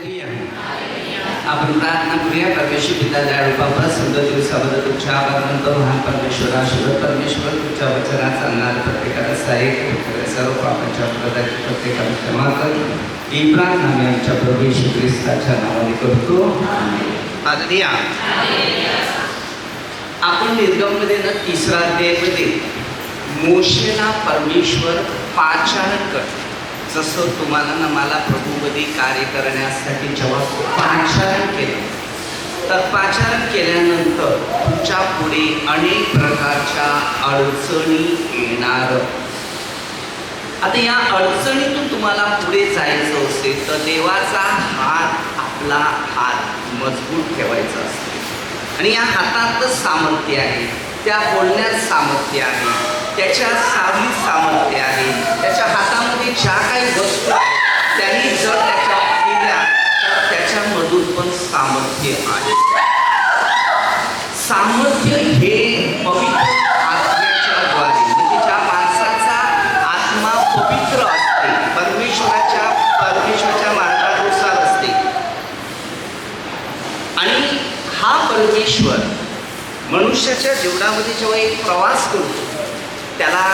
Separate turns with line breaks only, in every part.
आपण प्रार्थना करूया. परमेश्वर पिता दयाळू बाबा, सुंदर दिवसाबद्दल तुमच्या आभार मानतो. महान परमेश्वरा, शुभ परमेश्वर, तुमच्या वचनाचा आणणार प्रत्येकाला सहाय्य सर्व पापांच्या अपराधाची प्रत्येकाला क्षमा कर. ही प्रार्थना मी आमच्या प्रभू येशू ख्रिस्ताच्या नावाने करतो. हालेलुया. आपण निर्गममध्ये ना 3रा अध्यायामध्ये मोशेला परमेश्वर पाचारण करतो. जसं तुम्हाला ना मला प्रभूमध्ये कार्य करण्यासाठी जेव्हा पाचारण केलं, तर पाचारण केल्यानंतर तुमच्या पुढे अनेक प्रकारच्या अडचणी येणार. आता या अडचणीतून तुम्हाला पुढे जायचं असेल तर देवाचा हात, आपला हात मजबूत ठेवायचा असतो. आणि या हातातच सामर्थ्य आहे, त्या बोलण्यात सामर्थ्य आहे, त्याच्या सावलीत सामर्थ्य आहे. त्याच्या हातामध्ये ज्या काही वस्तू आहेत त्यांनी जर त्याच्या दिल्या तर त्याच्यामधून पण सामर्थ्य आहे. सामर्थ्य हे पवित्र आत्म्याच्या द्वारे, म्हणजे ज्या माणसाचा आत्मा पवित्र असते, परमेश्वराच्या मार्गानुसार असते. आणि हा परमेश्वर मनुष्याच्या जीवनामध्ये जेव्हा एक प्रवास करतो, त्याला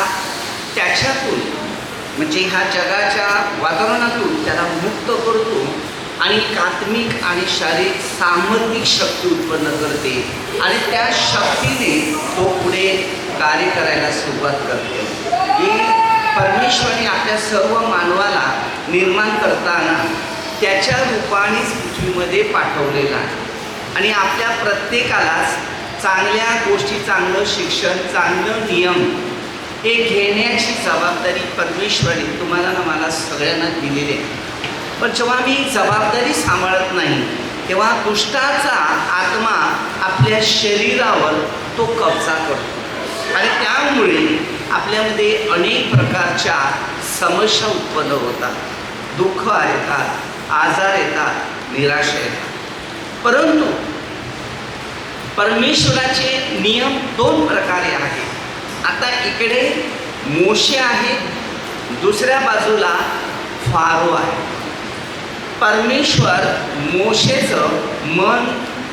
त्याच्यातून म्हणजे ह्या जगाच्या वातावरणातून त्याला मुक्त करतो आणि आत्मिक आणि शारीरिक सामर्थ्यिक शक्ती उत्पन्न करते. आणि त्या शक्तीने तो पुढे कार्य करायला सुरुवात करतो. ही परमेश्वराने आपल्या सर्व मानवाला निर्माण करताना त्याच्या रूपानेच पृथ्वीमध्ये पाठवलेला आहे. आणि आपल्या प्रत्येकालाच चांगल्या गोष्टी, चांगलं शिक्षण, चांगलं नियम हे घेण्याची जबाबदारी परमेश्वराने तुम्हाला ना मला सगळ्यांना दिलेली आहे. पण जेव्हा मी जबाबदारी सांभाळत नाही तेव्हा दुष्टाचा आत्मा आपल्या शरीरावर तो कब्जा करतो. आणि त्यामुळे आपल्यामध्ये अनेक प्रकारच्या समस्या उत्पन्न होतात, दुःख येतात, आजार येतात, निराशा येतात. परंतु परमेश्वराचे नियम 2 प्रकारे आहेत. आता इकडे मोशे आहे, दुसऱ्या बाजूला फारो आहे. परमेश्वर मोशेचं मन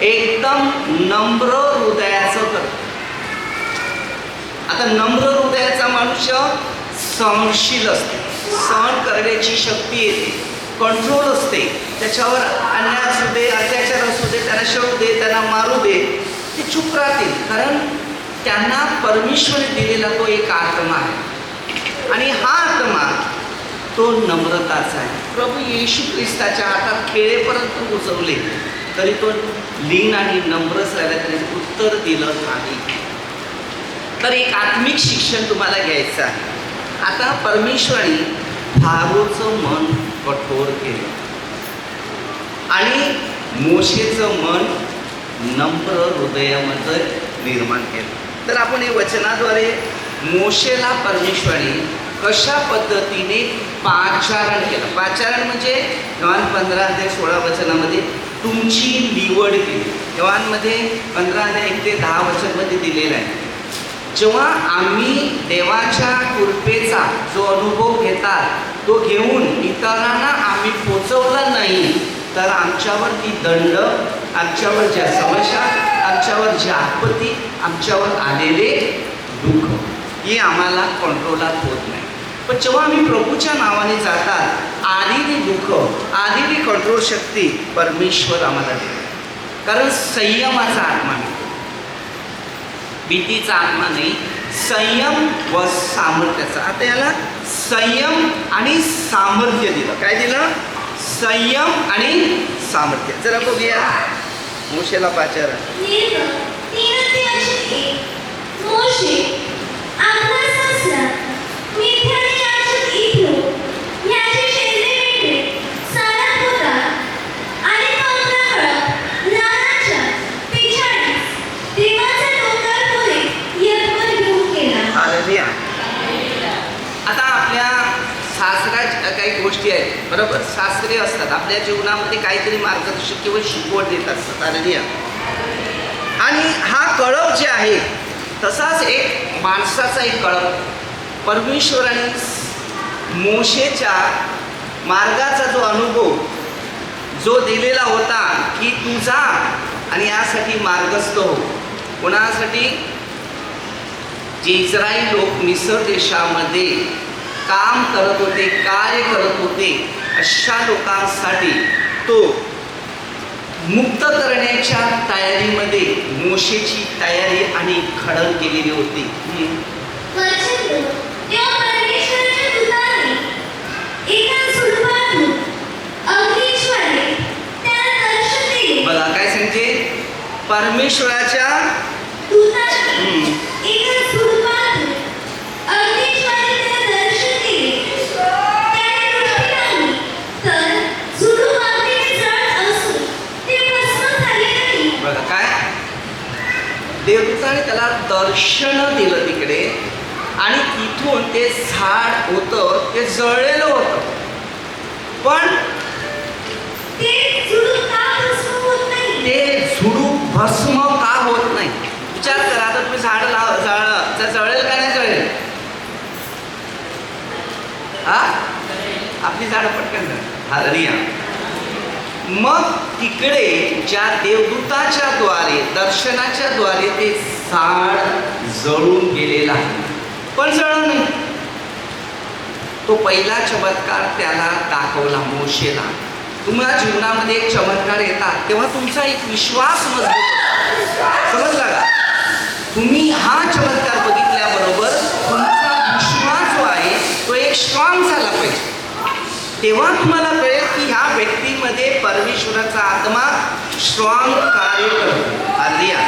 एकदम नम्र हृदयाचं करतो. आता नम्र हृदयाचा मनुष्य सहनशील असते, सहन करण्याची शक्ती येते, कंट्रोल असते. त्याच्यावर अन्याय असू दे, अत्याचार असू दे, त्यांना शोधू दे, त्यांना मारू दे, ते चुप राहतील. कारण त्यांना परमेश्वर दिलेला तो एक आत्मा आहे. आणि हा आत्मा तो नम्रताचा आहे. प्रभू येशू ख्रिस्ताच्या हातात खेळेपर्यंत उचवले तरी तो लीन आणि नम्रच राहिला, त्याने उत्तर दिलं नाही. तर एक आत्मिक शिक्षण तुम्हाला घ्यायचं आहे. आता परमेश्वराने फारोचं मन कठोर केलं आणि मोशेचं मन नम्र हृदयामध्ये निर्माण केलं. तर आपण हे वचनाद्वारे मोशेला परमेश्वराने कशा पद्धतीने पाचारण केलं. पाचारण म्हणजे योहान 15:16 तुमची निवड केली. योहानमध्ये 15:1-10 दिलेलं आहे. जेव्हा आम्ही देवाच्या कृपेचा जो अनुभव घेतात तो घेऊन इतरांना आम्ही पोचवला नाही तर आमच्यावर ती दंड, आमच्यावर ज्या समस्या, आमच्यावर जी आपत्ती, आमच्यावर आलेले दुःख हे आम्हाला कंट्रोलात होत नाही. पण जेव्हा आम्ही प्रभूच्या नावाने जातात आलेली दुःख, आलेली कंट्रोल शक्ती परमेश्वर आम्हाला देतो. कारण संयमाचा आत्मा नाही, भीतीचा आत्मा नाही, संयम व सामर्थ्याचा. आता याला संयम आणि सामर्थ्य दिलं. काय दिलं? संयम आणि सामर्थ्य. जरा बघूया मोशेला पाचारण. आता आपल्या शास्त्राच्या काही गोष्टी आहेत, बरोबर, शास्त्रीय असतात, आपल्या जीवनामध्ये काहीतरी मार्गदर्शक किंवा शिकवण देत असतात. आणि हा कळप जे आहे तसाच एक माणसाचा एक कळप परमेश्वराने मोशेच्या मार्गाचा जो अनुभव जो दिलेला होता की तू जा आणि यासाठी मार्गस्थ हो. कोणासाठी? जे इस्राईल लोक मिसर देशामध्ये काम करत होते, कार्य करत होते, अशा लोकांसाठी तो मुक्त करण्याच्या तयारीमध्ये मोशेची तयारी आणि घडण केलेली होती. बघा काय सांगते, परमेश्वराच्या बघा काय देवदूताने त्याला दर्शन दिलं तिकडे, आणि तिथून ते झाड होतं ते जळलेलं होतं, पण ते झुडूप भस्म का होत नाही? विचार करा. आता तुम्ही झाड जळेल का नाही जळेल? हा, आपली झाडं पटकन हालरिया. मग तिकडे ज्या देवदूताच्या द्वारे, दर्शनाच्या द्वारे ते झाड जळून गेलेलं आहे, पण जळलं नाही. तो पहिला चमत्कार त्याला दाखवला मोशेला. तुम्हाला जीवनामध्ये एक चमत्कार येतात तेव्हा तुमचा एक विश्वास मजबूत होतो. समजला का? तुम्ही हा चमत्कार बघितल्याबरोबर तुमचा विश्वास जो आहे तो एक स्ट्रॉंग झाला पाहिजे. तेव्हा तुम्हाला कळेल की ह्या व्यक्तीमध्ये परमेश्वराचा आत्मा स्ट्रॉंग कार्य करतो. आलिया,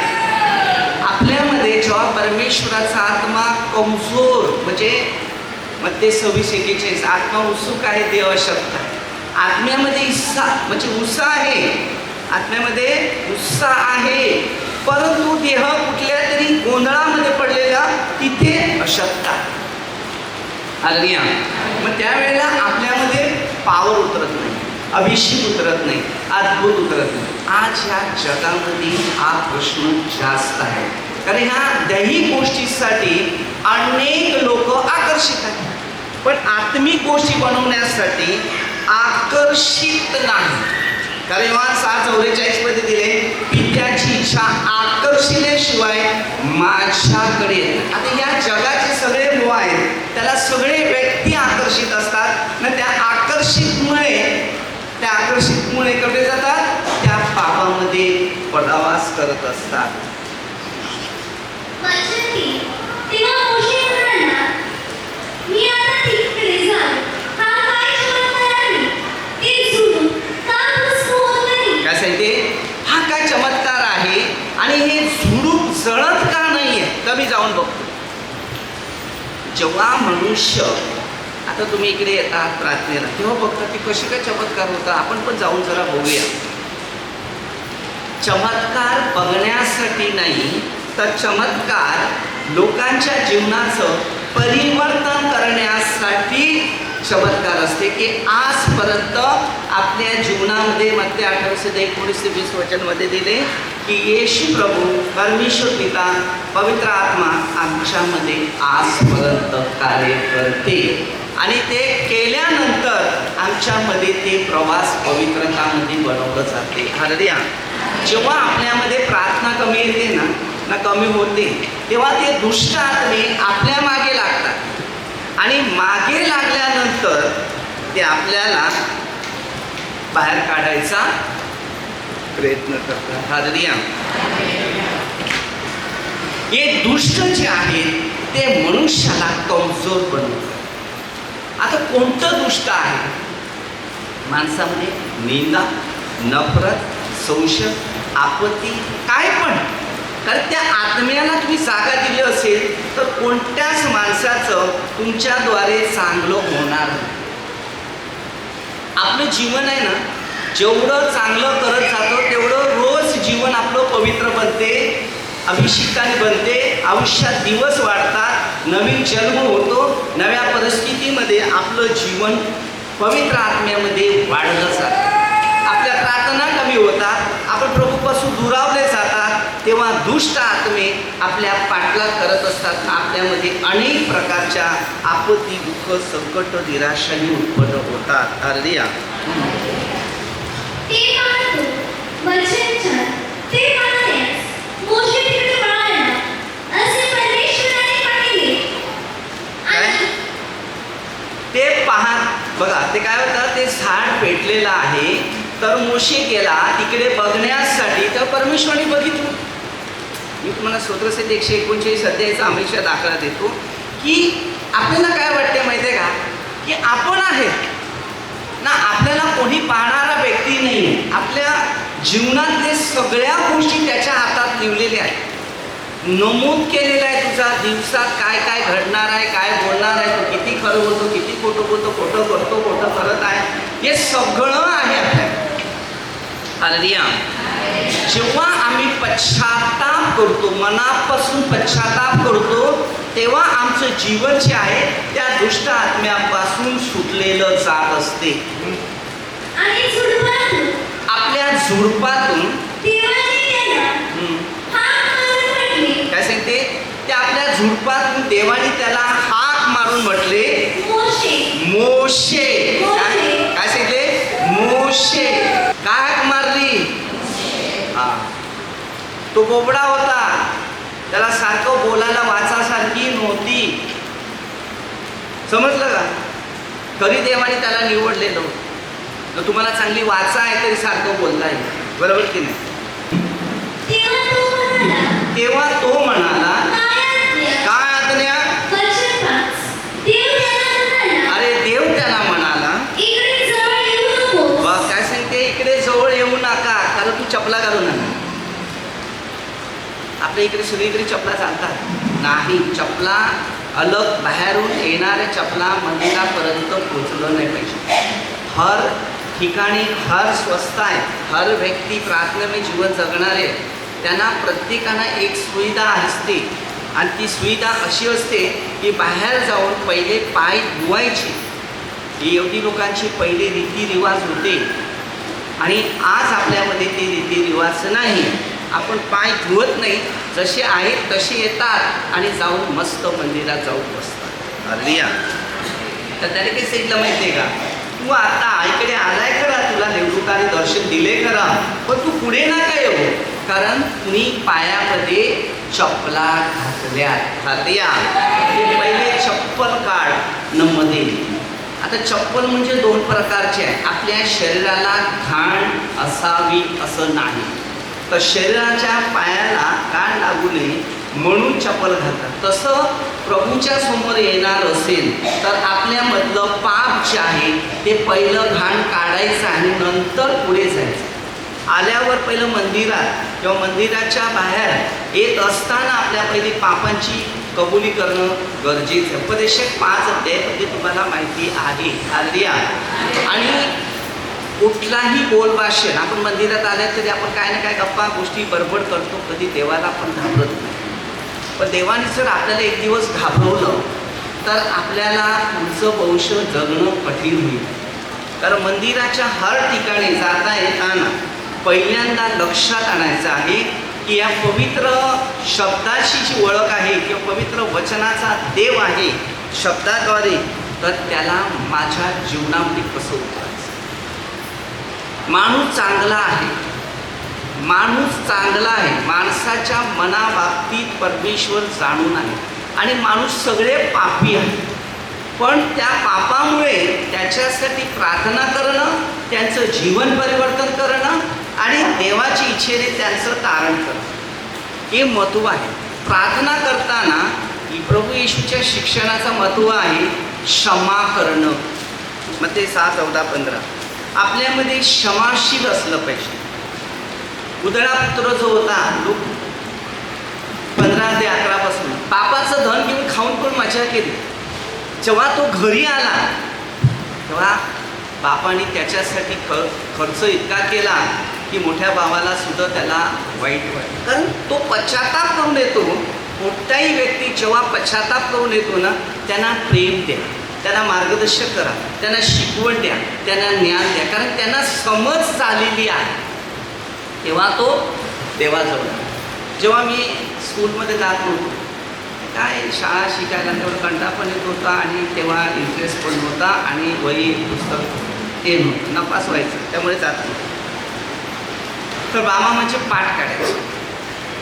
आपल्यामध्ये जेव्हा परमेश्वराचा आत्मा कमजोर, म्हणजे मध्ये 26:41 आत्मा उत्सुक आहे, देव अशक्त आहे. आत्म्यामध्ये म्हणजे उत्साह आहे, आत्म्यामध्ये उत्साह आहे, परंतु देह कुठल्या तरी गोंधळामध्ये पडलेला तिथे अशक्त आहे. हालेलुया. मग त्यावेळेला आपल्यामध्ये पावर उतरत नाही, अभिषेक उतरत नाही, अद्भुत उतरत नाही. आज ह्या जगामध्ये हा प्रश्न जास्त आहे, कारण ह्या दैहिक गोष्टीसाठी अनेक लोक आकर्षित आहेत, पण आत्मिक गोष्टी बनवण्यासाठी आकर्षित नाही. कारण योहान 6:44 मध्ये दिले, पित्याची इच्छा आकर्षिल्याशिवाय माझ्याकडे येत. आता या जगाचे सगळे मोह आहेत, त्याला सगळे व्यक्ती आकर्षित असतात ना, त्या आकर्षितमुळे कडे जातात, त्या पापामध्ये प्रवास करत असतात. काय सांगते, हा काय चमत्कार आहे आणि हे झुडूप जळत का नाहीये? कमी जाऊन बघतो. जेव्हा मनुष्य, आता तुम्ही इकडे येतात प्रार्थनेला, तेव्हा बघता की कशी काय चमत्कार होता. आपण पण जाऊन जरा बघूया. चमत्कार बघण्यासाठी नाही, तर चमत्कार लोकांच्या जीवनाचं परिवर्तन करण्यासाठी चमत्कार असते. की आजपर्यंत आपल्या जीवनामध्ये मध्ये 18:19-20 दिले की येशू प्रभू, परमेश्वर पिता, पवित्र आत्मा आमच्यामध्ये आजपर्यंत कार्य करते, आणि ते केल्यानंतर आमच्यामध्ये ते प्रवास पवित्रतामध्ये बनवलं जाते. हालेलुया. जेव्हा आपल्यामध्ये प्रार्थना कमी येते ना कमी होते, तेव्हा ते दुष्ट आत्मे आपल्या मागे लागतात, आणि मागे लागल्यानंतर ते आपल्याला बाहेर काढायचा प्रयत्न करतात. हालेलुया. हे दुष्ट जे आहेत ते मनुष्याला कमजोर बनवतात. आता कोणतं दुष्ट आहे? माणसामध्ये निंदा, नफरत, संशय, आपत्ती, काय पण. कारण त्या आत्म्याला तुम्ही जागा दिली असेल तर कोणत्याच माणसाचं तुमच्याद्वारे चांगलं होणार नाही. आपलं जीवन आहे ना, जेवढं चांगलं करत जातो तेवढं रोज जीवन आपलं पवित्र बनते, अभिषेकाने बनते, आयुष्यात दिवस वाढतात, नवीन जन्म होतो, नव्या परिस्थितीमध्ये आपलं जीवन पवित्र आत्म्यामध्ये वाढलं जातं. आपल्या प्रार्थना कमी होतात, आपण प्रभूपासून दुरावले जातात, तेव्हा दुष्ट आत्मे आपल्या पाठलाग करत असतात. आपल्यामध्ये अनेक प्रकारच्या आपत्ती, दुःख, संकट, निराशाही उत्पन्न होतात. हालेलुया. ते काय होतं, ते झाड पेटलेलं आहे. तर मोशे गेला तिकडे बघण्यासाठी, तर परमेश्वराने बघितलं. मी तुम्हाला स्तोत्रसंहिता 139 अध्यायाचा हमेशा दाखला देतो की आपल्याला काय वाटते माहिती आहे का, की आपण आहे ना, आपल्याला कोणी पाहणारा व्यक्ती नाही. आपल्या जीवनातले सगळ्या गोष्टी त्याच्या हातात लिहिलेल्या आहेत, नमूद केलेलं आहे. तुझा दिवसात काय काय घडणार आहे, काय बोलणार आहे, तो किती खरं बोलतो, किती खोटं बोलतो, खोटं करतो, खोटं करत आहे, हे सगळं आहे आपल्या. हालेलुया. जेव्हा आम्ही पश्चाताप करतो, मनापासून पश्चाताप करतो, तेव्हा आमचं जीवन जे आहे त्या दुष्ट आत्म्यापासून सुटलेलं जात असते. आपल्या झुडपातून काय सांगते, ते आपल्या झुडपातून देवाने त्याला हाक मारून म्हटले, मोशे. काय सांगितले, मोशे. काय हाक मारली? हा, तो बोबडा होता, त्याला सारखं बोलायला वाचासारखी नव्हती. समजलं का? तरी देवाने त्याला निवडलेलं. तर तुम्हाला चांगली वाचा आहे तरी सारखं बोलता येईल, बरोबर की नाही? तेव्हा तो म्हणाला, काय आज्ञा? अरे देव त्याला म्हणाला, काय सांगते, इकडे जवळ येऊ नका, कारण तू चपला घालू नका. आपल्या इकडे सगळीकडे चपला चालतात नाही, चपला अलग बाहेरून येणाऱ्या चपला मंदिरापर्यंत पोचलं नाही पाहिजे. हर ठिकाणी हर स्वस्त आहे, हर व्यक्ती प्रार्थनामय जीवन जगणारे, त्यांना प्रत्येकाला एक सुविधा असते. आणि ती सुविधा अशी असते की बाहेर जाऊन पहिले पाय धुवायचे. ही एवढी लोकांची पहिले रीतिरिवाज होते आणि आज आपल्यामध्ये ते रीतिरिवाज नाही. आपण पाय धुवत नाही, जसे आहेत तसे येतात आणि जाऊन मस्त मंदिरात जाऊन बसतात. हालेलुया. तर त्याने काही सांगितलं माहिती आहे का, तू आता इकडे आलाय खरा, तुला देवदूताने दर्शन दिले खरा, पण तू पुढे नका येऊ, कारण तुम्ही पायामध्ये चप्पला घातल्यात. हालेलुया. ते पहिले चप्पल काढ न मध्ये. आता चप्पल म्हणजे 2 प्रकारचे आहे. आपल्या शरीराला घाण असावी असं नाही, तर शरीराच्या पायाला घाण लागू नये म्हणून चप्पल घालतात. तसं प्रभूच्या समोर येणार असेल तर आपल्यामधलं पाप जे आहे ते पहिलं घाण काढायचं आणि नंतर पुढे जायचं. आल्यावर पहिलं मंदिरात किंवा मंदिराच्या बाहेर येत असताना आपल्या पहिली पापांची कबुली करणं गरजेचं आहे. उपदेशक 5 अध्यायामध्ये तुम्हाला माहिती आहे. हालेलुया. आणि कुठलाही बोलभाषण, आपण मंदिरात आल्या तरी आपण काय ना काय गप्पा गोष्टी बडबड करतो, कधी देवाला आपण घाबरत नाही. पण देवाने जर आपल्याला एक दिवस घाबरवलं तर आपल्याला पुढचं भविष्य जगणं कठीण होईल. कारण मंदिराच्या हर ठिकाणी जाता येताना पहिल्यांदा लक्षात आणायचं आहे की या पवित्र शब्दाची जी ओळख आहे किंवा पवित्र वचनाचा देव आहे शब्दाद्वारे, तर त्याला माझ्या जीवनामध्ये कसं उतरायचं. माणूस चांगला आहे, माणूस चांगला आहे, माणसाच्या मनाबाबतीत परमेश्वर जाणून आहे आणि माणूस सगळे पापी आहे. पण त्या पापामुळे त्याच्यासाठी प्रार्थना करणं, त्यांचं जीवन परिवर्तन करणं आणि देवाची इच्छेने त्यांचं तारण करणं हे महत्त्व आहे. प्रार्थना करताना प्रभू येशूच्या शिक्षणाचा महत्त्व आहे क्षमा करणं. मत्ती 6:14-15 आपल्यामध्ये क्षमाशील असलं पाहिजे. उदळा पुत्र जो होता, लूक 15-11 पासून पापाचं धन घेऊन खाऊन पण मजा केली. जेव्हा तो घरी आला तेव्हा बापाने त्याच्यासाठी खर्च इतका केला की मोठ्या भावाला सुद्धा त्याला वाईट वाटलं. कारण तो पश्चाताप करून येतो. कोणताही व्यक्ती जेव्हा पश्चाताप करून येतो ना, त्यांना प्रेम द्या, त्यांना मार्गदर्शन करा, त्यांना शिकवण द्या, त्यांना ज्ञान द्या, कारण त्यांना समज झालेली आहे. तेव्हा तो देवाजवळ. जेव्हा मी स्कूलमध्ये जात नव्हतो, काय शाळा शिकायला तेवढं कंटाळा पण येत होता आणि तेव्हा इंटरेस्ट पण होता आणि वही पुस्तक ते नव्हतं, नपास व्हायचं, त्यामुळे जात नव्हतं. तर बाबा म्हणजे पाठ काढायचं.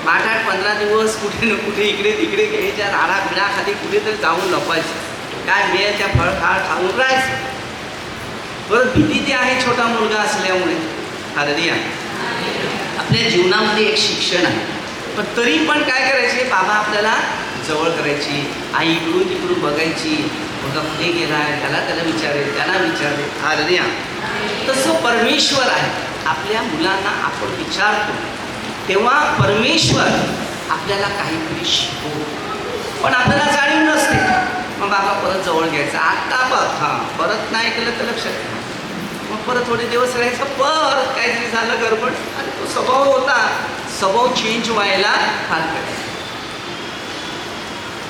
8-8 15 दिवस कुठे ना कुठे इकडे तिकडे घ्यायच्या, राडा खाली कुठेतरी जाऊन लपायचं. काय मिळेल त्या फळ खाऊन राहायचं. परत भीती ती आहे छोटा मुलगा असल्यामुळे. हालेलुया. आपल्या जीवनामध्ये एक शिक्षण आहे, पण तरी पण काय करायचे, बाबा आपल्याला जवळ करायची, आई इकडून तिकडून बघायची, बघा कुठे गेला आहे, त्याला विचारेल, त्यांना विचारेल. हालेलुया. तसं परमेश्वर आहे. आपल्या मुलांना आपण विचारतो तेव्हा परमेश्वर आपल्याला काहीतरी शिकवतो, पण आपल्याला जाणीव नसते. मग बाबा परत जवळ घ्यायचं, आत्ता बघ, हां परत नाही केलं तर लक्षात ठेवा. मग परत थोडे दिवस राहायचं, परत काहीतरी झालं गडबड, आणि तो स्वभाव होता, स्वभाव चेंज व्हायला फार वेळ.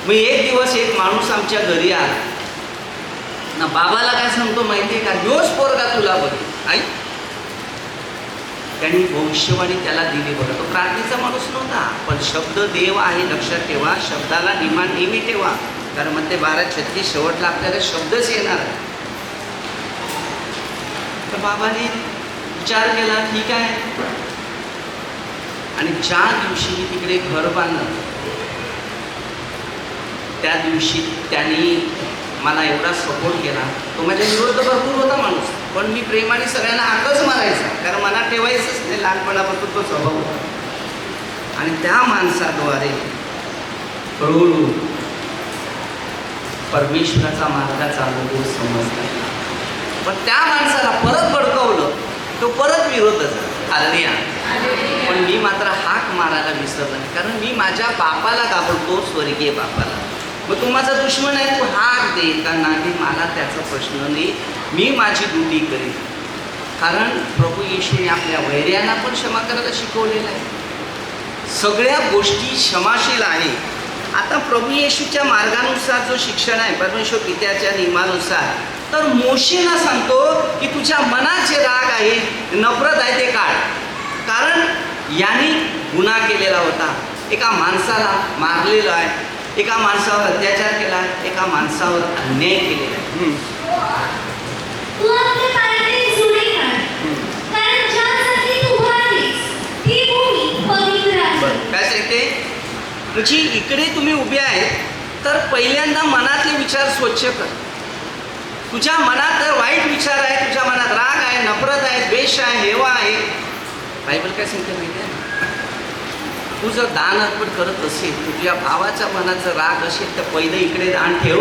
मग एक दिवस एक माणूस आमच्या घरी आला ना, बाबाला काय सांगतो माहिती आहे का, ह्योच पोरगा तुला बघेल. आई त्यांनी भविष्यवाणी त्याला दिली. बघा तो प्रार्थनेचा माणूस नव्हता, पण शब्द देव आहे, लक्षात ठेवा. शब्दाला नेहमी ठेवा, कारण मग ते 12:36 शेवटला आपल्याला शब्दच येणार. तर बाबाने विचार केला, ठीक आहे. आणि ज्या दिवशी मी तिकडे घर बांधलं त्या दिवशी त्यांनी मला एवढा सपोर्ट केला. तो माझ्या विरोध भरपूर होता माणूस, पण मी प्रेमाने सगळ्यांना हाकच मारायचा, कारण मनात ठेवायचंच नाही, लहानपणापासून तो स्वभाव होता. आणि त्या माणसाद्वारे हळूहळू परमेश्वराचा मार्गाचा अनुभव समजला. पण त्या माणसाला परत भडकवलं, तो परत विरोध झाला. हालेलुया. पण मी मात्र हाक मारायला विसरलो नाही, कारण मी माझ्या बापाला घाबरतो, स्वर्गीय बापाला. मग तू माझा दुश्मन आहे, तू हाक दे का नाही, मला त्याचा प्रश्न नाही, मी माझी ड्युटी करीन. कारण प्रभू येशूने आपल्या वैऱ्यांना पण क्षमा करायला शिकवलेलं आहे. सगळ्या गोष्टी क्षमाशील आहे. आता प्रभू येशूच्या मार्गानुसार जो शिक्षण आहे, परमेश्वर पित्याच्या नियमानुसार, तर मोशेला सांगतो की तुझ्या मनात जे राग आहे, नफरत आहे, ते काढ. कारण याने गुन्हा केलेला होता, एका माणसाला मारलेलं आहे, एका माणसावर अत्याचार केला आहे, एका माणसावर अन्याय केलेला आहे. काय सांगते, म्हणजे इकडे तुम्ही उभे आहेत तर पहिल्यांदा मनातले विचार स्वच्छ कर. तुझ्या मनात जर वाईट विचार आहे, तुझ्या मनात राग आहे, नफरत आहे, द्वेष आहे, हेवा आहे, बायबल काय सांगते माहिती आहे, तू जर दान अर्पण करत असेल, तुझ्या भावाच्या मनात जर राग असेल, तर पहिलं इकडे दान ठेव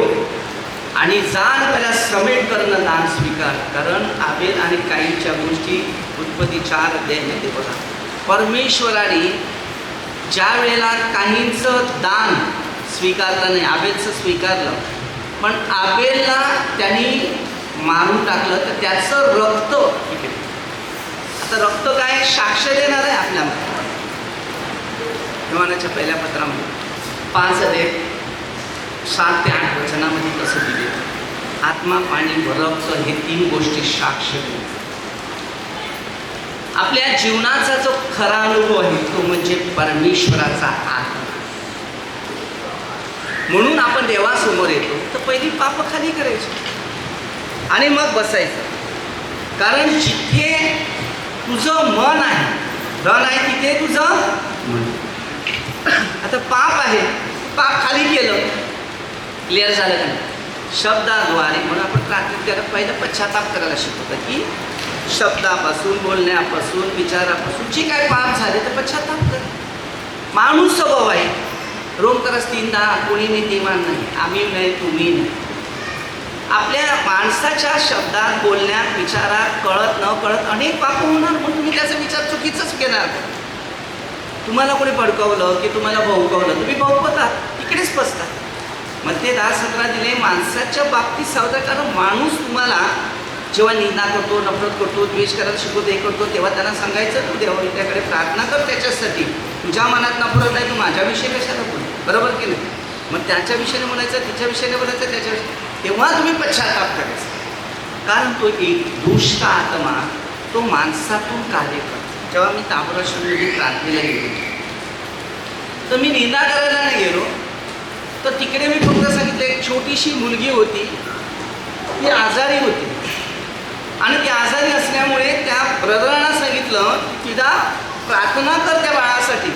आणि जाण त्याला समेट करणं दान स्वीकार. कारण आबेल आणि काईनच्या गोष्टी उत्पत्ती 4 अध्यायामध्ये बघा. परमेश्वराने ज्या वेळेला काहींचं दान स्वीकारलं नाही, आबेलचं स्वीकारलं, पण आबेलला त्यांनी मारून टाकलं, तर त्याचं रक्त इकडे. आता रक्त काय साक्ष देणार आहे आपल्यामध्ये. योहानाच्या पहिल्या पत्रामध्ये 5:7-8 वचनामध्ये कसं दिले, आत्मा, पाणी व रक्त हे 3 गोष्टी साक्ष देतात. आपल्या जीवनाचा जो खरा अनुभव आहे तो म्हणजे परमेश्वराचा आत्मा. म्हणून आपण देवासमोर येतो तर पहिली पाप खाली करायची आणि मग बसायचं. कारण जिथे तुझं मन आहे, धन आहे, तिथे तुझं मन. आता पाप आहे, पाप खाली केलं, क्लिअर झालं का नाही, शब्दाद्वारे. म्हणून आपण प्रार्थनेत त्याला पहिलं पश्चाताप करायला शिकवतो की शब्दापासून, बोलण्यापासून, विचारापासून जे काय पाप झाले तर पश्चाताप कर. माणूस स्वभाव आहे, रोम करस 3:10, कोणी नीतिमान नाही, आम्ही नाही, तुम्ही नाही. आपल्या माणसाच्या शब्दात, बोलण्यात, विचारात, कळत न कळत अनेक पाप होणार. म्हणून तुम्ही त्याचा विचार चुकीचाच केला. तुम्हाला कोणी भडकवलं की तुम्हाला भवकवलं, तुम्ही भवकवतात, तिकडेच फसतात. मग ते 10:17 दिले माणसाच्या बाबतीत सावधान. कारण माणूस तुम्हाला जेव्हा निंदा करतो, नफरत करतो, द्वेष करायला शिकवतो, हे करतो, तेव्हा त्यांना सांगायचं तू देवाकडे प्रार्थना कर त्याच्यासाठी. तुझ्या मनात नफरत आहे, तू माझ्याविषयी कशाला बोल, बरोबर की नाही. मग त्याच्या विषयाने बोलायचं, तिच्या विषयाने बोलायचं, त्याच्याविषयी, तेव्हा तुम्ही पश्चाताप करायचा. कारण तो एक दुष्ट आत्मा तो माणसातून कार्य करतो. जेव्हा मी ताम्रशूरमध्ये प्रार्थनेला गेलो तर मी निंदा करायला नाही गेलो, तर तिकडे मी फक्त सांगितलं एक छोटीशी मुलगी होती, ती आजारी होती आणि ती आजारी असल्यामुळे त्या ब्रदरांना सांगितलं तिला प्रार्थना कर त्या बाळासाठी.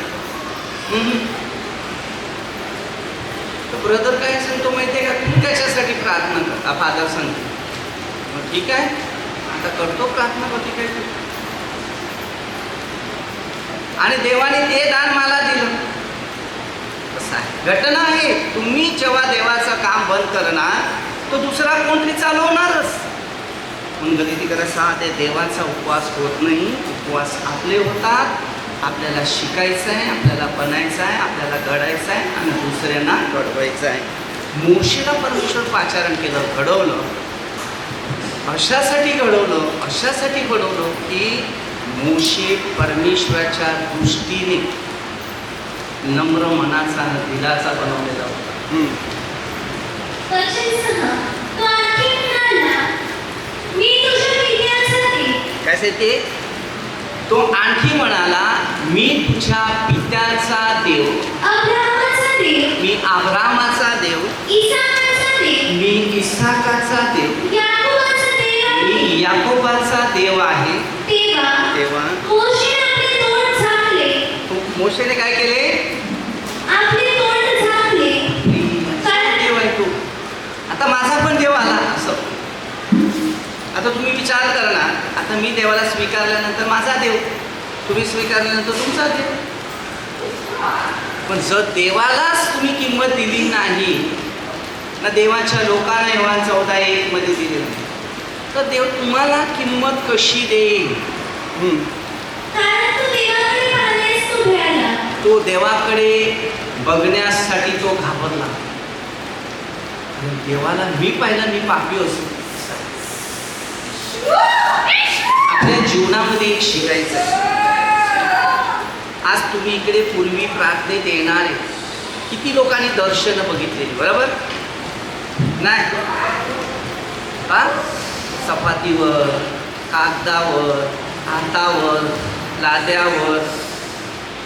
तर ब्रदर काय सांगतो माहिती आहे का, तुम्ही कशासाठी प्रार्थना करता, फादर सांगतो. मग ठीक आहे, आता करतो प्रार्थना कधी काय करतो. आणि देवाने ते दान मला दिलं. कसं आहे, घटना आहे. तुम्ही जेव्हा देवाचं काम बंद करणार तो दुसरा कोणतरी चालवणारच. म्हणून गणिती करायचा ते देवाचा उपवास होत नाही, उपवास आपले होतात. आपल्याला शिकायचं आहे, आपल्याला बनायचं आहे, आपल्याला घडायचं आहे आणि दुसऱ्यांना घडवायचं आहे. मोशेला परमेश्वर पाचारण केलं, घडवलं. अशासाठी घडवलं की मोशे परमेश्वराच्या दृष्टीने नम्र मनाचा आणि दिलाचा बनवलेला होता. काय सांगते तो? आणखी म्हणाला, मी तुझ्या पित्याचा देव, मी अब्रामाचा देव, मी इसाकाचा देव, मी याकोबाचा देव आहे. तेव्हा मोशेने काय केले? देव आहे तू, आता माझा पण देव आला. असं आता तुम्ही विचार करा ना, आता मी देवाला स्वीकारल्यानंतर माझा देव, तुम्ही स्वीकारल्यानंतर तुमचा देव. पण जर देवालाच तुम्ही किंमत दिली नाही ना, देवाच्या लोकांना योहान 14:1 मध्ये दिली नाही, तर देव तुम्हाला किंमत कशी देईल? तो देवाकडे बघण्यासाठी तो घाबरला. देवाला मी पाहिलं, मी पापी असतो. आपल्या जीवनामध्ये एक शिकायचं आहे. आज तुम्ही इकडे पूर्वी प्रार्थनेत येणारे किती लोकांनी दर्शनं बघितलेली, बरोबर? नाही का? चपातीवर, कागदावर, हातावर, लाद्यावर,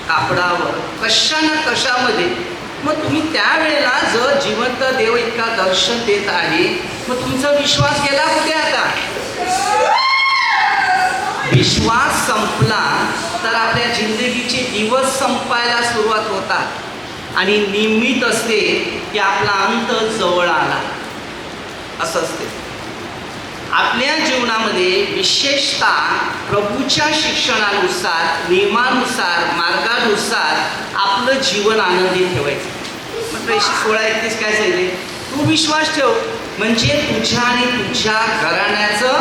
कापडावर, कशा ना कशामध्ये. मग तुम्ही त्यावेळेला जर जिवंत देव इतका दर्शन देत आहे, मग तुमचा विश्वास गेला कुठे? आता विश्वास संपला तर आपल्या जिंदगीचे दिवस संपायला सुरुवात होतात आणि निमित्त असते की आपला अंत जवळ आला. असं असते आपल्या जीवनामध्ये. विशेषतः प्रभूच्या शिक्षणानुसार, नियमानुसार, मार्गानुसार आपलं जीवन आनंदी ठेवायचं. मग 16:31 काय सांगितले? तू विश्वास ठेव, म्हणजे तुझ्या आणि तुझ्या घराण्याचं.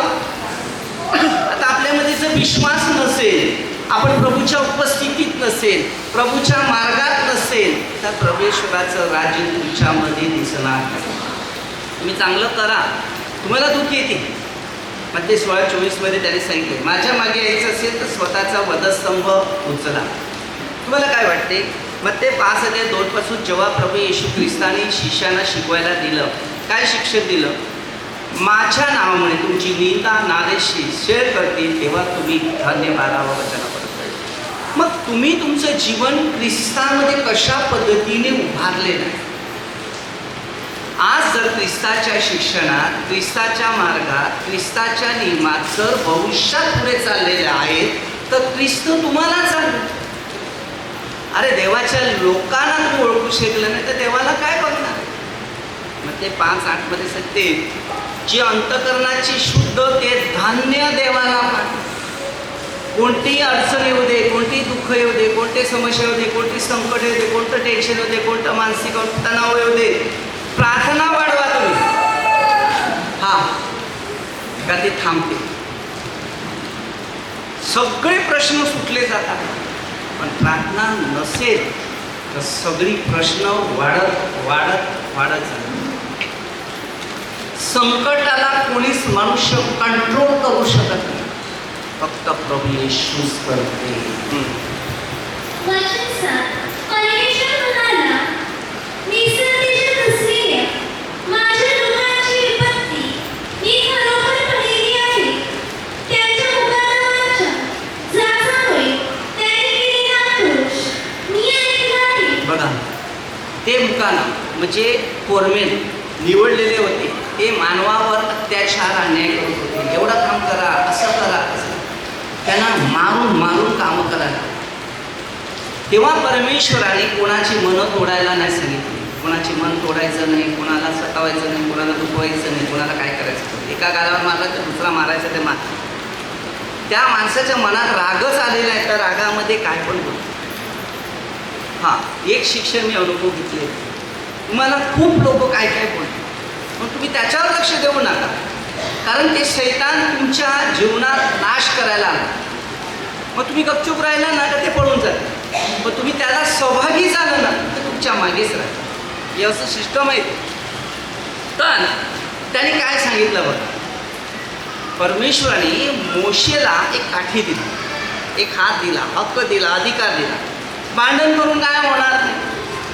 आता आपल्यामध्ये जर विश्वास नसेल, आपण प्रभूच्या उपस्थितीत नसेल, प्रभूच्या मार्गात नसेल, तर परमेश्वराचं राज्य तुमच्यामध्ये दिसणार नाही. तुम्ही चांगलं करा, तुम्हाला दुःख येते. मग ते 16:24 मध्ये त्याने सांगितले, माझ्या मागे यायचं असेल तर स्वतःचा वधस्तंभ उचला. तुम्हाला काय वाटते? मग ते 5:2 पासून जेव्हा प्रभू येशू ख्रिस्ताने शिष्यांना शिकवायला दिलं, काय शिक्षण दिलं? माझ्या नावामुळे तुमची निंदा नारेशी शेअर करतील, तेव्हा तुम्ही धन्य 12व्या वचनापर्यंत. मग तुम्ही तुमचं जीवन ख्रिस्तामध्ये कशा पद्धतीने उभारलेलं आहे? आज जर ख्रिस्ताच्या शिक्षणात, ख्रिस्ताच्या मार्गात, ख्रिस्ताच्या नियमात जर भविष्यात पुढे चाललेले आहेत, तर ख्रिस्त तुम्हाला चालू. अरे देवाच्या लोकांना तुम्ही ओळखू शकलं नाही तर देवाला काय बघणार? मग ते 5:8 मध्ये सांगते, जी अंतकरणाची शुद्ध ते धान्य देवाला मानते. कोणतीही अडचण येऊ दे, कोणतीही दुःख येऊ दे, कोणते समस्या येऊ दे, कोणती संकट येऊ दे, कोणतं टेन्शन येऊ दे, कोणतं मानसिक तणाव येऊ दे, प्रार्थना वाढवा तुम्ही. का ते थांबते? सगळे प्रश्न सुटले जातात. पण प्रार्थना नसेल तर सगळी प्रश्न वाढत वाढत वाढत जातात. संकटाला कोणीच मनुष्य कंट्रोल करू शकत नाही, फक्त प्रभू येशूच करते. बघा, ते मुकाना म्हणजे कोरमेल निवडलेले होते, ते मानवावर अत्याचार अन्याय करत होते. एवढं काम करा, असं करा, असं. त्यांना मारून मारून कामं करायला. तेव्हा परमेश्वराने कोणाची मनं तोडायला नाही सांगितली. कोणाची मन तोडायचं नाही, कोणाला सतावायचं नाही, कोणाला दुखवायचं नाही, कोणाला काय करायचं. एका गालावर मारला तर दुसरा मारायचा. ते त्या माणसाच्या मनात रागच आलेला आहे, त्या रागामध्ये काय पण बोलतो. हां, एक शिक्षण मी अनुभव घेतले. तुम्हाला खूप लोक काय काय बोलतात, मग तुम्ही त्याच्यावर लक्ष देऊ नका, कारण ते शैतान तुमच्या जीवनात नाश करायला आला. मग तुम्ही गपचूप राहिला ना तर ते पळून जाते. मग तुम्ही त्याला सहभागी झालं ना तर तुमच्या मागेच राहते. हे असं सिस्टम आहे. तर त्याने काय सांगितलं बघा, परमेश्वराने मोशेला एक काठी दिली, एक हात दिला, हक्क दिला, अधिकार दिला. भांडण करून काय होणार नाही.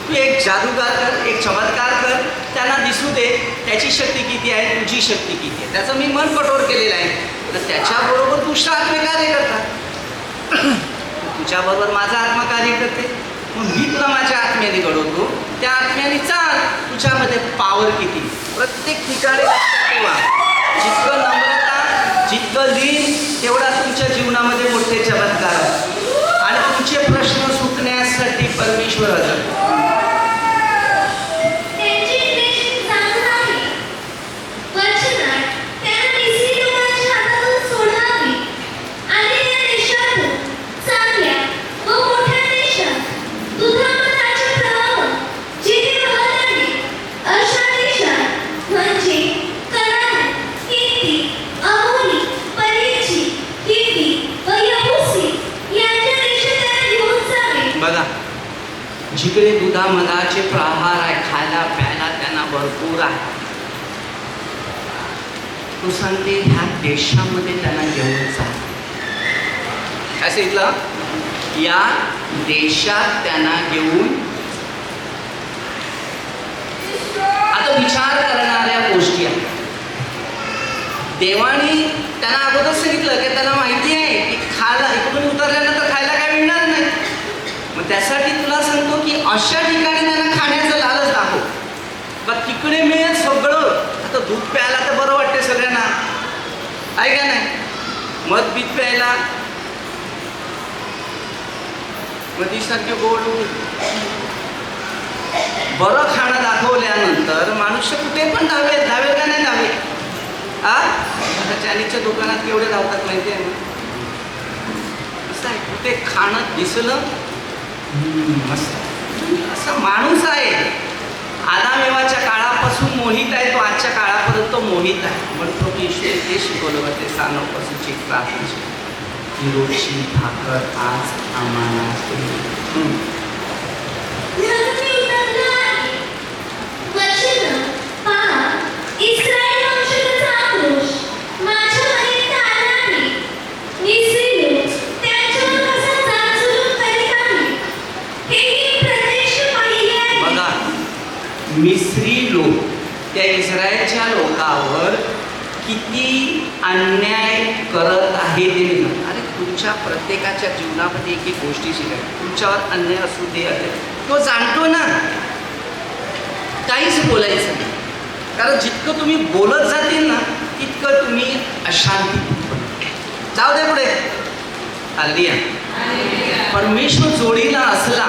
तू एक जादूगार कर, एक चमत्कार कर, त्यांना दिसू दे त्याची शक्ती किती आहे, तुझी शक्ती किती आहे. त्याचं मी मन कठोर केलेलं आहे, तर त्याच्याबरोबर दुष्ट आत्मे कार्य करतात. तुझ्याबरोबर माझा आत्मा कार्य करते, मग मी तुला माझ्या आत्म्याने घडवतो. त्या आत्म्याने चाल, तुझ्यामध्ये पावर किती. प्रत्येक ठिकाणी लक्षात ठेवा, जितकं नम्रता, जितकं लीन, तेवढा तुमच्या जीवनामध्ये मोठे चमत्कार आणि तुमचे प्रश्न सुटण्यासाठी परमेश्वर हजर. जिकडे दुधामधाचे प्रहार आहे, खायला प्यायला त्यांना भरपूर आहे. तू सांगते ह्या देशामध्ये त्यांना घेऊन जा. काय सांगितलं? या देशात त्यांना घेऊन. आता विचार करणाऱ्या गोष्टी आहेत. देवाने त्यांना अगोदर सांगितलं की त्यांना माहिती आहे की खायला इकडून उतरल्यानंतर खायला काय मिळणार नाही. मग त्यासाठी तुला सांगतो की अशा ठिकाणी त्यांना खाण्याचं लालच दाखव. बघ तिकडे मिळेल सगळं. आता दूध प्यायला तर बरं वाटते सगळ्यांना, आहे का नाही. मध बीत प्यायला मधीसारखे गोड बरं खाणं दाखवल्यानंतर मनुष्य कुठे पण धावेल का नाही धावेल. आता चायनीजच्या दुकानात केवढे धावतात माहिती आहे ना. असं आहे, कुठे खाणं दिसलं मस्त असा माणूस आहे. आदाम एवाच्या काळापासून मोहित आहे तो, आजच्या काळापर्यंत मोहित आहे. म्हणतो की ईश्वर ते शिकवलं ते सानवपासूनची प्रार्थना की रोजची भाकर आज आम्हाला मिस्री लोक त्या इस्रायलच्या लोकांवर किती अन्याय करत आहे ते नाही. अरे तुमच्या प्रत्येकाच्या जीवनामध्ये एक एक गोष्टी शिकायच्या. तुमच्यावर अन्याय असू दे, तो जाणतो ना, काहीच बोलायचं नाही. कारण जितकं तुम्ही बोलत जातील ना तितकं तुम्ही अशांती. जाऊ दे पुढे. हालेलुया. परमेश्वर जोडीला असला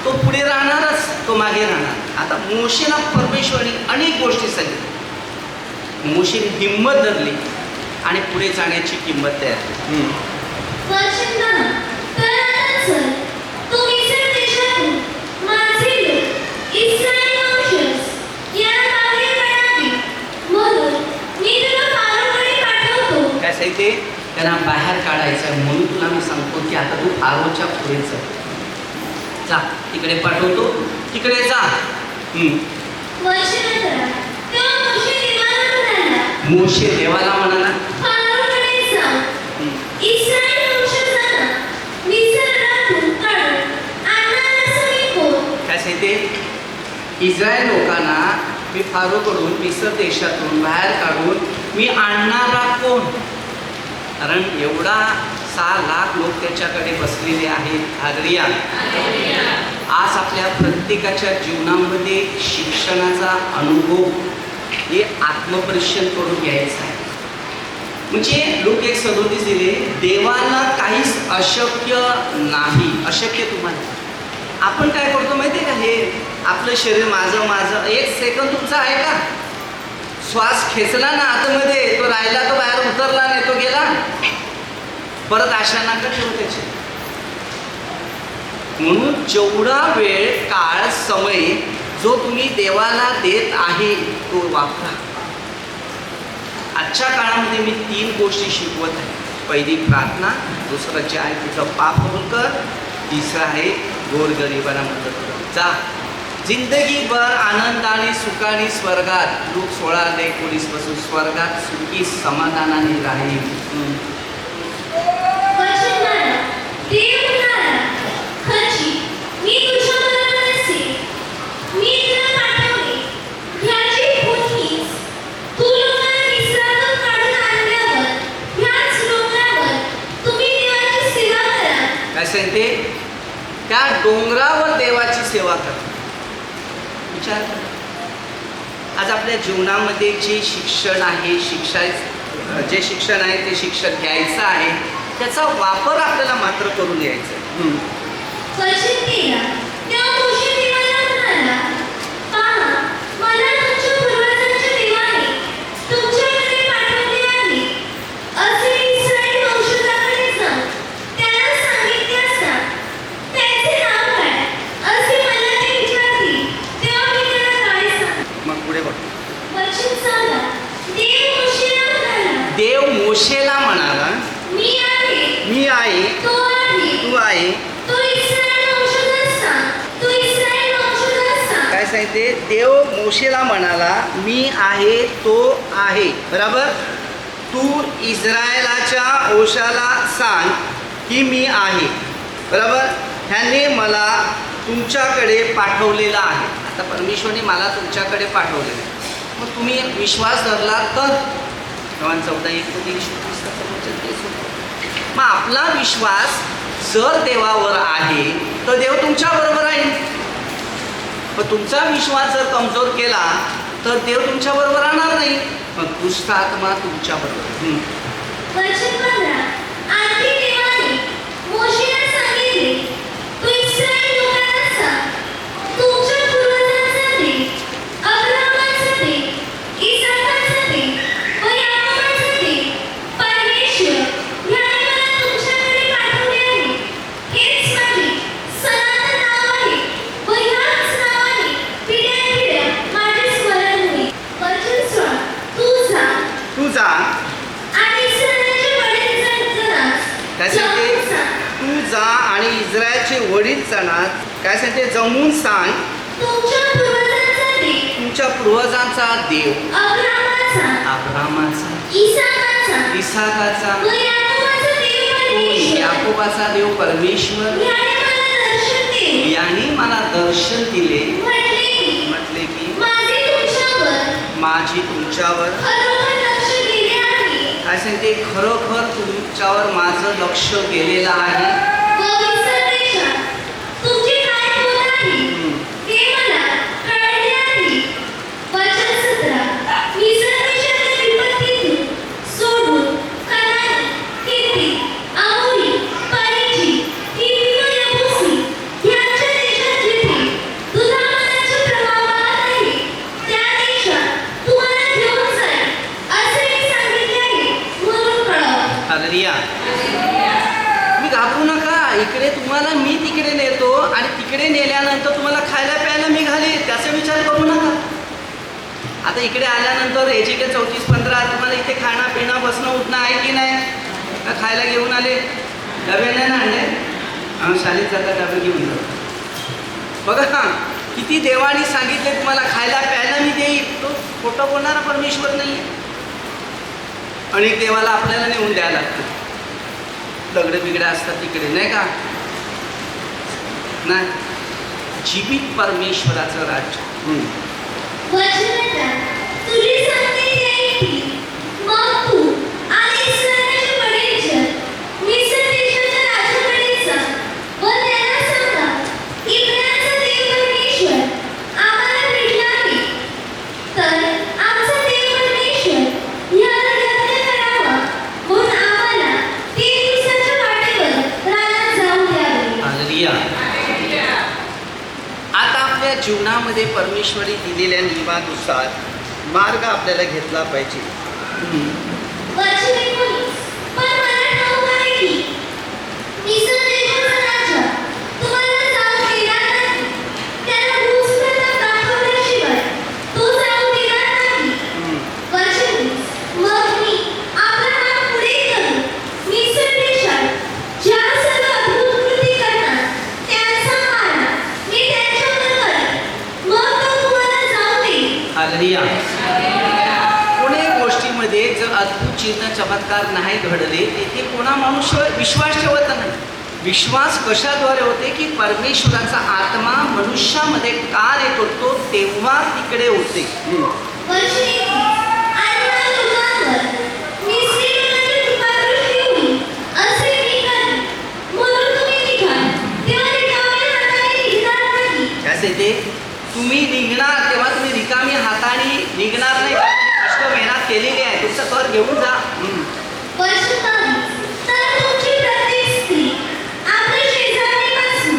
तो पुढे राहणारच, तो मागे राहणार. आता मोशेला परमेश्वराने अनेक गोष्टी सांगितल्या. मोशेने हिंमत धरली आणि पुढे जाण्याची किंमत तयार केली. काय सांगते, त्यांना बाहेर काढायचं म्हणून तुला मी सांगतो की आता तू फारोच्या पुढे जा, तिकडे पाठवतो, तिकडे जा. मोशे देवाला म्हणाला, काय सांगते, इस्रायल लोकांना मी फारोकडून मिस्र देशातून बाहेर काढून मी आणणारा कोण. कारण एवढा 6 लाख लोक त्याच्याकडे बसलेले आहेत. हालेलुया. आज आपल्या प्रत्येकाच्या जीवनामध्ये शिक्षणाचा अनुभव हे आत्मपरीक्षण करून घ्यायचं आहे. म्हणजे लोक 1:37 दिले, देवाला काहीच अशक्य नाही. अशक्य तुम्हाला. आपण काय करतो माहिती आहे का, हे आपलं शरीर माझं 1 सेकंद तुमचा आहे का. श्वास खेचला ना आतमध्ये, तो राहिला, तो बाहेर उतरला नाही, तो गेला. परत आशा नका ठेवू त्याची. म्हणून जेवढा वेळ काळ समय जो तुम्ही देवाला देत आहे तो वापरा. आजच्या काळामध्ये मी 3 गोष्टी शिकवत आहे. पहिली प्रार्थना, दुसरं जे आहे तुझं पाप हरून कर, तिसरं आहे गोरगरिबांना मदत कर. जा जिंदगीभर आनंदाने सुखाने स्वर्गात, लूक 16:19 पासून स्वर्गात सुखी समाधानाने राहील. काय सांगते? त्या डोंगरावर देवाची सेवा करा. विचार करा. आज आपल्या जीवनामध्ये जे शिक्षण आहे, जे शिक्षण आहे ते शिक्षण घ्यायचं आहे, त्याचा वापर आपल्याला मात्र करून यायचा आहे. देव मोशेला म्हणाला, मी आहे, तू आहे. काय सांगते? देव मोशेला म्हणाला, मी आहे, तो आहे. बरोबर. तू इस्रायलाच्या वंशाला सांग की मी आहे. बरोबर. ह्याने मला तुमच्याकडे पाठवलेला आहे. आता परमेश्वरने मला तुमच्याकडे पाठवलेलं आहे. मग तुम्ही विश्वास धरला तर 14:1-23 मग आपला विश्वास जर देवावर आहे तर देव तुमच्याबरोबर आहे. पण तुमचा विश्वास जर कमजोर केला तर देव तुमच्याबरोबर राहणार नाही. मग दुष्ट आत्मा तुमच्याबरोबर. काय सांगते? तू जा आणि इस्रायलचे वडील जाणार. काय सांगते? जमून सांग तुमच्या पूर्वजांचा देव अब्राहामाचा, इसाकाचा, याकोबाचा देव परमेश्वर याने मला दर्शन दिले. म्हटले की माझी तुमच्यावर काय सांगते? खरोखर तुमच्यावर माझं लक्ष गेलेलं आहे. मी घाबरू नका. इकडे तुम्हाला मी तिकडे नेतो आणि तिकडे नेल्यानंतर तुम्हाला खायला प्यायला मी घालीन, त्याचा विचार करू नका. आता इकडे आल्यानंतर याची काय 34-15 तुम्हाला इथे खाणं पिणं बसणं उठणं आहे की नाही? का खायला घेऊन आले? डबे नाही ना आणले? शाळेत जाता डबे घेऊन जातो. बघा हां, किती देवाने सांगितले तुम्हाला खायला प्यायला मी देईल. तो खोटं बोलणारा परमेश्वर नाही आहे. अनेक देवाला आपल्याला नेऊन द्यायला लागतं. दगडे बिगडे असतात तिकडे, नाही का? नाही, जीवित परमेश्वराचं राज्य. जीवनामध्ये परमेश्वरी दिलेल्या नियमानुसार मार्ग आपल्याला घेतला पाहिजे.
मिसर देशाचा राजा तुम्हाला जाऊ देणार नाही. त्याला भूस्खलन दाखवल्याशिवाय तो जाऊ देणार नाही. वर्ष 20 मग मी आपला हात पुढे करून मिसर देशात ज्या सर्व अद्भुत कृती करणार त्यांचा मारा मी त्यांच्यावर करेन. मग तो तुम्हाला जाऊ देईल.
हालेलुया. कोणी गोष्टीमध्ये जर अद्भुत चिन्ह चमत्कार नाही घडले तिथे कोणा मनुष्य विश्वास ठेवत नाही. विश्वास कशाद्वारे होते की परमेश्वराचा आत्मा मनुष्यामध्ये कार्य करतो तेव्हा तिकडे होते.
वर्ष 21 आणि त्या लोकांवर मिस्री लोकांची कृपादृष्टी होईल असे मी करेन. म्हणून तुम्ही निघाल तेव्हा रिकाम्या हाताने निघणार नाही.
त्याचे ते तुम्ही निघणार तेव्हा तुम्ही रिकामी हाताने निघणार नाही. कष्ट मेहनत केलेली आहे तुमचं कर घेऊन जा.
वर्ष 22 तर तुमची प्रत्येक स्त्री आपल्या शेजारणीपासून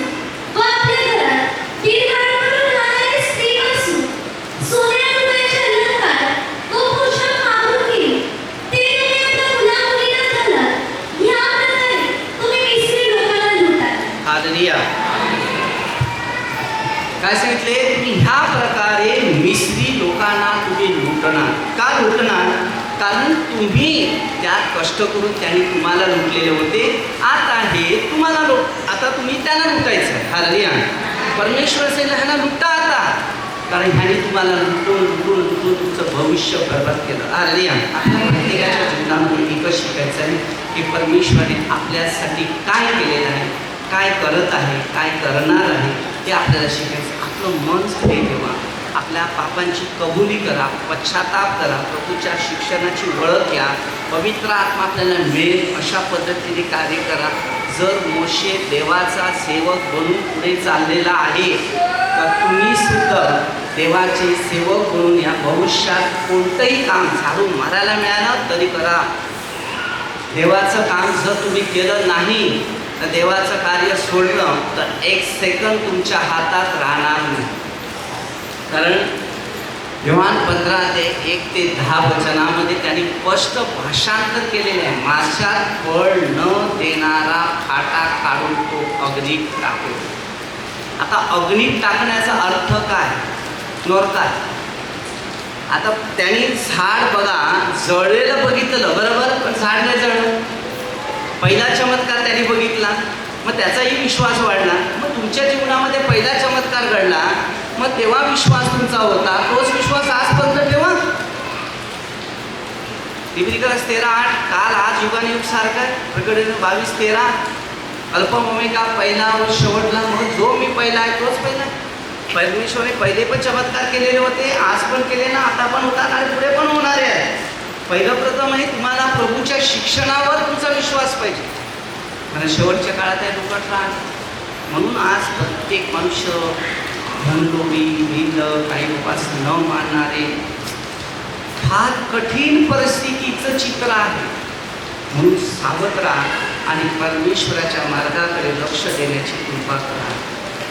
व आपल्या घरात दीर्घकाळापासून राहणारी स्त्रीपासून सोन्या रुपयाचे अलंकार व पोशाख मागून घेईल. ते तुम्ही आपल्या मुलामुलींना घालाल. ह्या प्रकारे तुम्ही मिस्री लोकांना लुटाल.
हालेलुया. काय सांगितले तुम्ही ह्या प्रकारे मिस्री लोकांना तुम्ही लुटणार. का लुटणार? कारण तुम्ही त्यात कष्ट करून त्यांनी तुम्हाला लुटलेले होते. आता हे तुम्हाला आता तुम्ही त्यांना लुटायचं आहे. हालेलुया. परमेश्वर असेल ह्यांना लुटा आता, कारण ह्याने तुम्हाला लुटून लुटून लुटून तुमचं भविष्य बरबाद केलं. हालेलुया. आपल्या प्रत्येकाच्या जीवनामध्ये एकच शिकायचं आहे की परमेश्वराने आपल्यासाठी काय केलेलं आहे, काय करत आहे, काय करणार आहे ते आपल्याला शिकायचं. आपलं मन स्थिर ठेवा. आपल्या पापांची कबुली करा, पश्चाताप करा, प्रभूच्या शिक्षणाची ओळख घ्या. पवित्र आत्मा आपल्याला मिळेल अशा पद्धतीने कार्य करा. जर मोशे देवाचा सेवक बनून पुढे चाललेला आहे तर तुम्ही सुद्धा देवाचे सेवक बनून या भविष्यात कोणतंही काम झाडून मारायला मिळालं तरी करा. देवाचं काम जर तुम्ही केलं नाही तर देवाचं कार्य सोडलं तर एक सेकंद तुमच्या हातात राहणार नाही. कारण योहान 15:1-10 वचनामध्ये त्यांनी स्पष्ट भाषांतर केलेले आहे. माशात फळ न देणारा फाटा काढून तो अग्नीत टाकेल. आता अग्नीत टाकण्याचा अर्थ काय? काय? आता त्यांनी झाड बघा जळलेलं बघितलं बरोबर, पण झाड नाही जळलं. पहिला चमत्कार त्यांनी बघितला, मग त्याचाही विश्वास वाढला. मग तुमच्या जीवनामध्ये पहिला चमत्कार घडला, मग तेव्हा विश्वास तुमचा होता, तोच विश्वास आजपर्यंत ठेवा. इब्रिकस 13:8 काल आज युगानुयुग सारखा आहे. प्रकटन 22:13 अल्पभूमिका पहिला व शेवटला, मग जो मी पहिला आहे तोच पहिला. परमेश्वराने पहिले पण चमत्कार केलेले होते, आज पण केले ना, आता पण होतात आणि पुढे पण होणारे आहे. पहिलं प्रथम आहे तुम्हाला प्रभूच्या शिक्षणावर तुमचा विश्वास पाहिजे, आणि शेवटच्या काळात आहे दुखट राहण. म्हणून आज प्रत्येक मनुष्य धनलोभी, भिंड, काही उपासना न मानणारे फार कठीण परिस्थितीचं चित्र आहे. म्हणून सावध राहा आणि परमेश्वराच्या मार्गाकडे लक्ष देण्याची कृपा करा.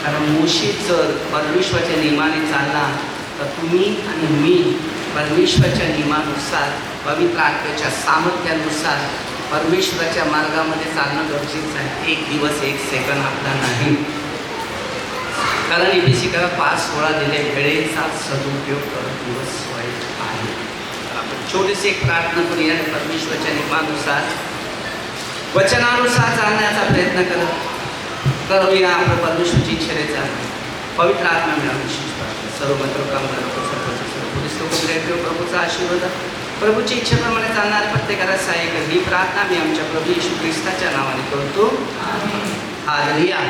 कारण मोशे जर परमेश्वराच्या नियमाने चालला तर तुम्ही आणि मी परमेश्वराच्या नियमानुसार, पवित्र आत्म्याच्या सामर्थ्यानुसार परमेश्वराच्या मार्गामध्ये चालणं गरजेचं आहे. एक दिवस एक सेकंद आपला नाही. कारण इफिसिकरा 5:16 दिले वेळेचा सदुपयोग करत दिवस वाईट आहे. आपण छोटीशी एक प्रार्थना करूया. परमेश्वराच्या नियमानुसार वचनानुसार चालण्याचा प्रयत्न करूया. आपलं परमेश्वरची इच्छेचा पवित्र आत्मा मिळावी विशेष प्रार्थना. सर्व मंत्र काम करतो सर्व प्रभूचा आशीर्वाद, प्रभूची इच्छेप्रमाणे चालणार प्रत्येकाला सहाय्य कर. ही प्रार्थना मी आमच्या प्रभू येशू ख्रिस्ताच्या नावाने करतो. हालेलुया.